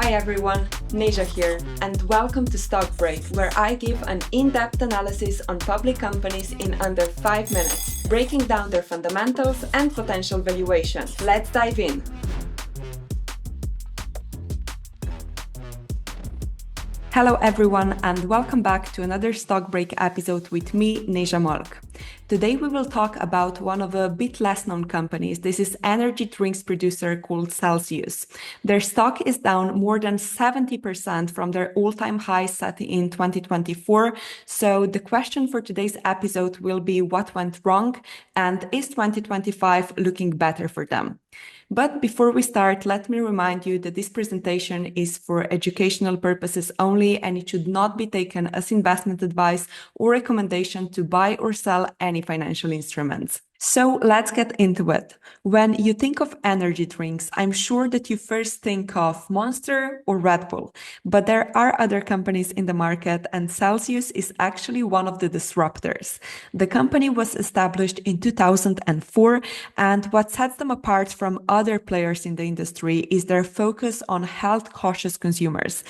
Hi everyone, Neža here, and welcome to Stock Break, where I give an in-depth analysis on public companies in under 5 minutes, breaking down their fundamentals and potential valuation. Let's dive in. Hello everyone, and welcome back to another Stock Break episode with me, Neža Molk. Today we will talk about one of a bit less known companies. This is energy drinks producer called Celsius. Their stock is down more than 70% from their all-time high set in 2024. So the question for today's episode will be what went wrong and is 2025 looking better for them? But before we start, let me remind you that this presentation is for educational purposes only, and it should not be taken as investment advice or recommendation to buy or sell any financial instruments. So let's get into it. When you think of energy drinks, I'm sure that you first think of Monster or Red Bull, but there are other companies in the market, and Celsius is actually one of the disruptors. The company was established in 2004, and what sets them apart from other players in the industry is their focus on health-cautious consumers.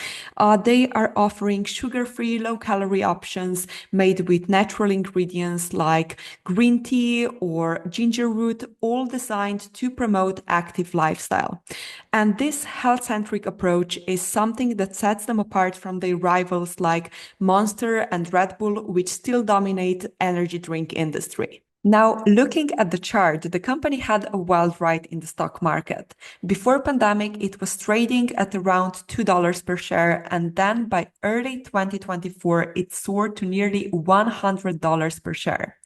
They are offering sugar-free, low-calorie options made with natural ingredients like green tea or ginger root, all designed to promote active lifestyle. And this health-centric approach is something that sets them apart from their rivals like Monster and Red Bull, which still dominate energy drink industry. Now, looking at the chart, the company had a wild ride in the stock market. Before pandemic, it was trading at around $2 per share, and then by early 2024, it soared to nearly $100 per share.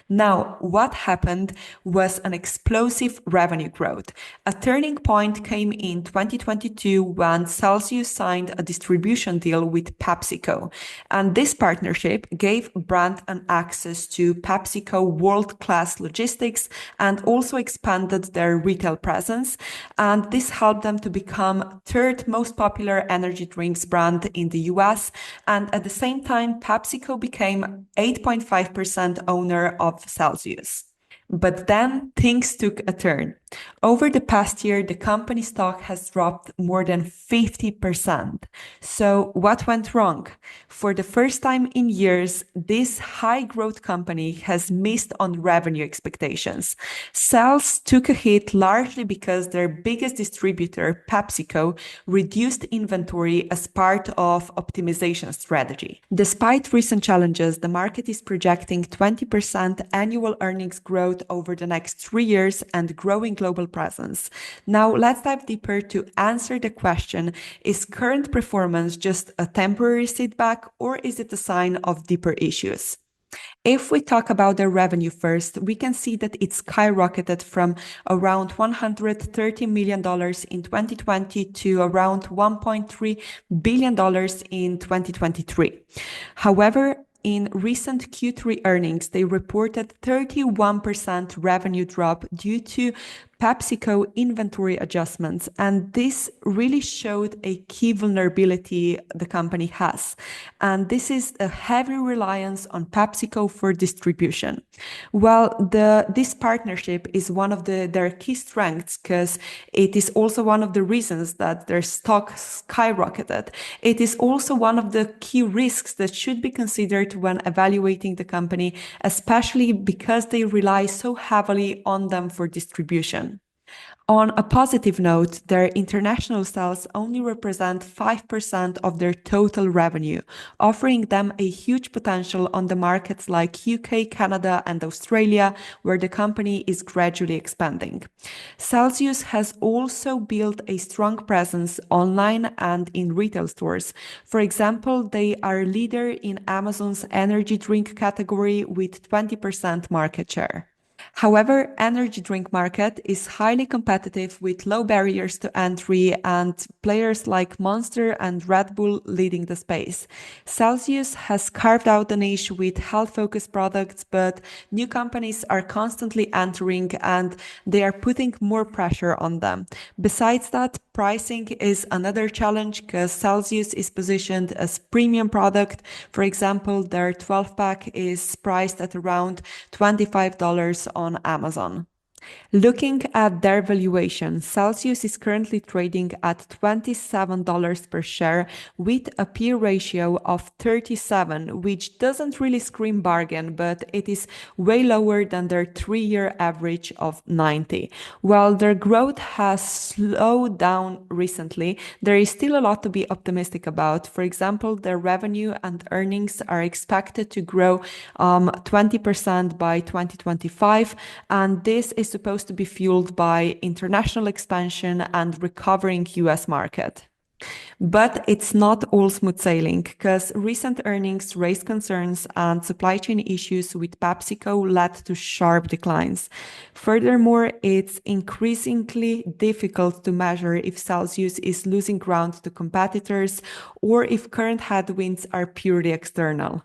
Now, what happened was an explosive revenue growth. A turning point came in 2022 when Celsius signed a distribution deal with PepsiCo, and this partnership gave brand an access to PepsiCo world-class logistics and also expanded their retail presence. And this helped them to become third most popular energy drinks brand in the US. And at the same time, PepsiCo became 8.5% owner of Celsius. But then things took a turn. Over the past year, the company stock has dropped more than 50%. So what went wrong? For the first time in years, this high growth company has missed on revenue expectations. Sales took a hit largely because their biggest distributor, PepsiCo, reduced inventory as part of optimization strategy. Despite recent challenges, the market is projecting 20% annual earnings growth over the next 3 years and growing global presence. Now, let's dive deeper to answer the question, is current performance just a temporary setback or is it a sign of deeper issues? If we talk about their revenue first, we can see that it skyrocketed from around $130 million in 2020 to around $1.3 billion in 2023. However, in recent Q3 earnings, they reported 31% revenue drop due to PepsiCo inventory adjustments, and this really showed a key vulnerability the company has. And this is a heavy reliance on PepsiCo for distribution. Well, this partnership is one of their key strengths because it is also one of the reasons that their stock skyrocketed. It is also one of the key risks that should be considered when evaluating the company, especially because they rely so heavily on them for distribution. On a positive note, their international sales only represent 5% of their total revenue, offering them a huge potential on the markets like UK, Canada, and Australia, where the company is gradually expanding. Celsius has also built a strong presence online and in retail stores. For example, they are a leader in Amazon's energy drink category with 20% market share. However, energy drink market is highly competitive with low barriers to entry and players like Monster and Red Bull leading the space. Celsius has carved out a niche with health-focused products, but new companies are constantly entering and they are putting more pressure on them. Besides that, pricing is another challenge because Celsius is positioned as premium product. For example, their 12-pack is priced at around $25 on Amazon. Looking at their valuation, Celsius is currently trading at $27 per share with a P ratio of 37, which doesn't really scream bargain, but it is way lower than their 3-year average of 90. While their growth has slowed down recently, there is still a lot to be optimistic about. For example, their revenue and earnings are expected to grow 20% by 2025, and this is supposed to be fueled by international expansion and recovering US market. But it's not all smooth sailing, because recent earnings raised concerns and supply chain issues with PepsiCo led to sharp declines. Furthermore, it's increasingly difficult to measure if Celsius is losing ground to competitors or if current headwinds are purely external.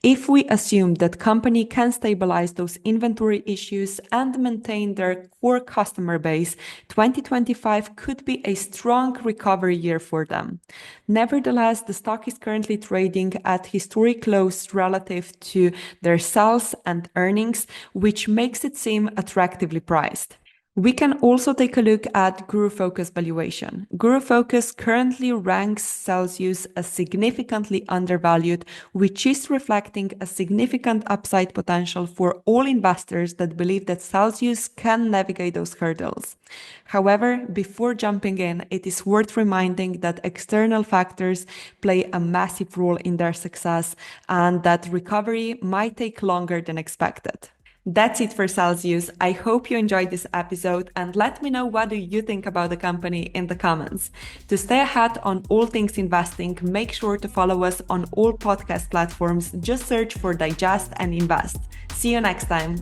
If we assume that company can stabilize those inventory issues and maintain their core customer base, 2025 could be a strong recovery year for them. Nevertheless, the stock is currently trading at historic lows relative to their sales and earnings, which makes it seem attractively priced. We can also take a look at Guru Focus valuation. Guru Focus currently ranks Celsius as significantly undervalued, which is reflecting a significant upside potential for all investors that believe that Celsius can navigate those hurdles. However, before jumping in, it is worth reminding that external factors play a massive role in their success and that recovery might take longer than expected. That's it for Celsius. I hope you enjoyed this episode and let me know what do you think about the company in the comments. To stay ahead on all things investing, make sure to follow us on all podcast platforms. Just search for Digest and Invest. See you next time.